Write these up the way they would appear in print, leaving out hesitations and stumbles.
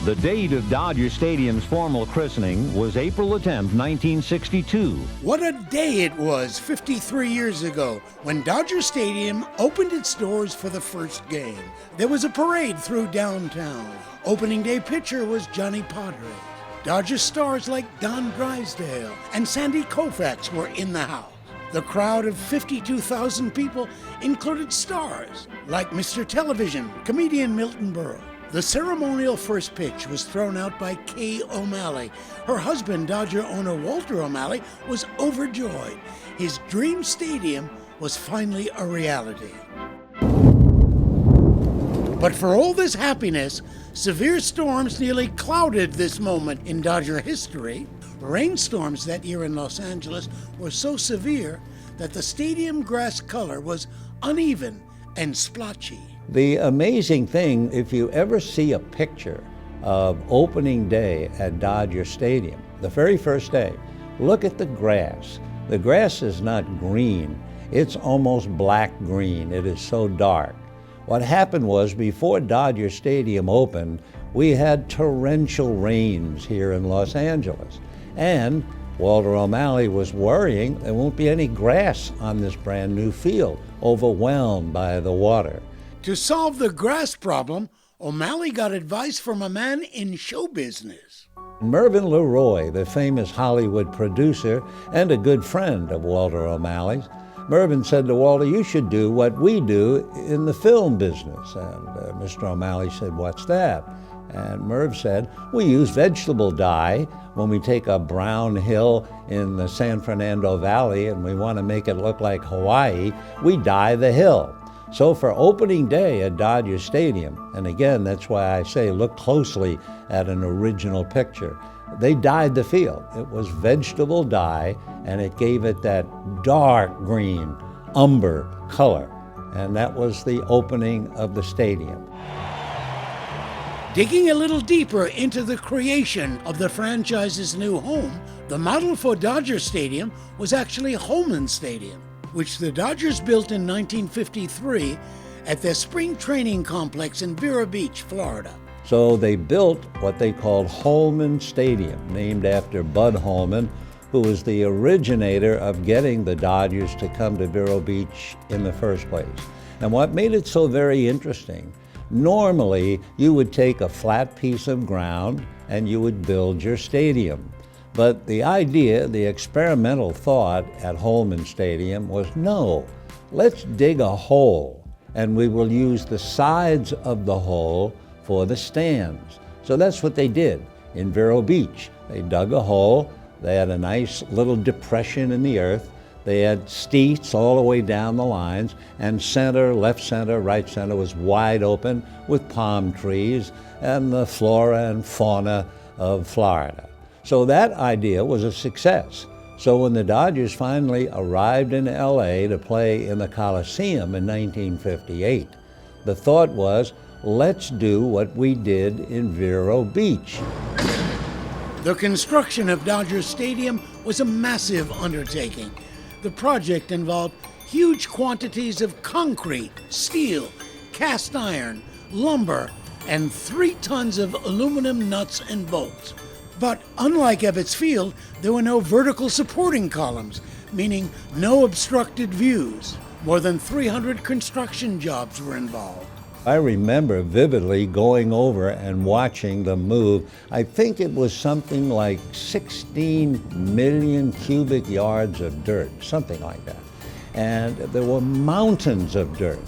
The date of Dodger Stadium's formal christening was April 10th, 1962. What a day it was 53 years ago when Dodger Stadium opened its doors for the first game. There was a parade through downtown. Opening day pitcher was Johnny Padre. Dodger stars like Don Drysdale and Sandy Koufax were in the house. The crowd of 52,000 people included stars like Mr. Television, comedian Milton Berle. The ceremonial first pitch was thrown out by Kay O'Malley. Her husband, Dodger owner Walter O'Malley, was overjoyed. His dream stadium was finally a reality. But for all this happiness, severe storms nearly clouded this moment in Dodger history. Rainstorms that year in Los Angeles were so severe that the stadium grass color was uneven and splotchy. The amazing thing, if you ever see a picture of opening day at Dodger Stadium, the very first day, look at the grass. The grass is not green, it's almost black green. It is so dark. What happened was, before Dodger Stadium opened, we had torrential rains here in Los Angeles. And Walter O'Malley was worrying there won't be any grass on this brand new field, overwhelmed by the water. To solve the grass problem, O'Malley got advice from a man in show business. Mervyn LeRoy, the famous Hollywood producer and a good friend of Walter O'Malley's, Mervyn said to Walter, "You should do what we do in the film business." And Mr. O'Malley said, "What's that?" And Merv said, "We use vegetable dye when we take a brown hill in the San Fernando Valley and we want to make it look like Hawaii, we dye the hill." So for opening day at Dodger Stadium, and again, that's why I say look closely at an original picture, they dyed the field. It was vegetable dye, and it gave it that dark green, umber color. And that was the opening of the stadium. Digging a little deeper into the creation of the franchise's new home, the model for Dodger Stadium was actually Holmen Stadium, which the Dodgers built in 1953 at their spring training complex in Vero Beach, Florida. So they built what they called Holmen Stadium, named after Bud Holman, who was the originator of getting the Dodgers to come to Vero Beach in the first place. And what made it so very interesting, normally you would take a flat piece of ground and you would build your stadium. But the idea, the experimental thought at Holmen Stadium was, no, let's dig a hole and we will use the sides of the hole for the stands. So that's what they did in Vero Beach. They dug a hole, they had a nice little depression in the earth, they had steets all the way down the lines, and center, left center, right center was wide open with palm trees and the flora and fauna of Florida. So that idea was a success. So when the Dodgers finally arrived in LA to play in the Coliseum in 1958, the thought was, let's do what we did in Vero Beach. The construction of Dodger Stadium was a massive undertaking. The project involved huge quantities of concrete, steel, cast iron, lumber, and 3 tons of aluminum nuts and bolts. But unlike Ebbets Field, there were no vertical supporting columns, meaning no obstructed views. More than 300 construction jobs were involved. I remember vividly going over and watching the move. I think it was something like 16 million cubic yards of dirt, something like that. And there were mountains of dirt.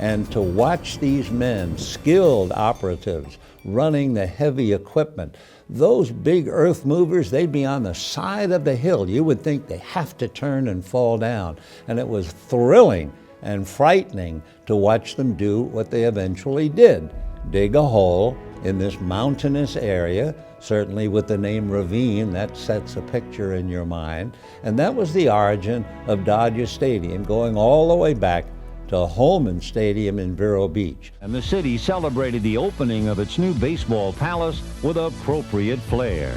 And to watch these men, skilled operatives, running the heavy equipment, those big earth movers, they'd be on the side of the hill. You would think they have to turn and fall down. And it was thrilling and frightening to watch them do what they eventually did. Dig a hole in this mountainous area, certainly with the name ravine, that sets a picture in your mind. And that was the origin of Dodger Stadium, going all the way back to Holmen Stadium in Vero Beach. And the city celebrated the opening of its new baseball palace with appropriate flair.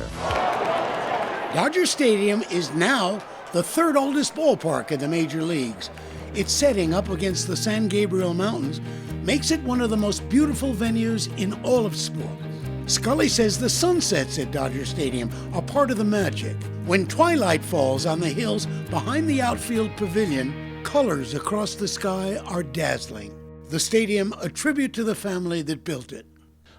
Dodger Stadium is now the 3rd oldest ballpark in the major leagues. Its setting up against the San Gabriel Mountains makes it one of the most beautiful venues in all of sports. Scully says the sunsets at Dodger Stadium are part of the magic. When twilight falls on the hills behind the outfield pavilion, colors across the sky are dazzling. The stadium, a tribute to the family that built it.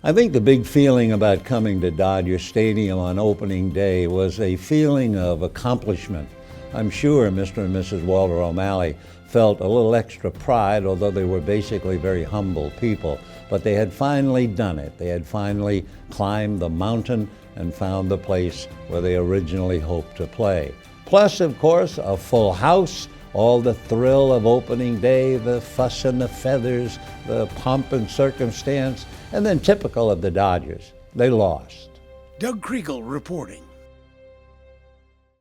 I think the big feeling about coming to Dodger Stadium on opening day was a feeling of accomplishment. I'm sure Mr. and Mrs. Walter O'Malley felt a little extra pride, although they were basically very humble people. But they had finally done it. They had finally climbed the mountain and found the place where they originally hoped to play. Plus, of course, a full house, all the thrill of opening day, the fuss and the feathers, the pomp and circumstance, and then typical of the Dodgers, they lost. Doug Kriegel reporting.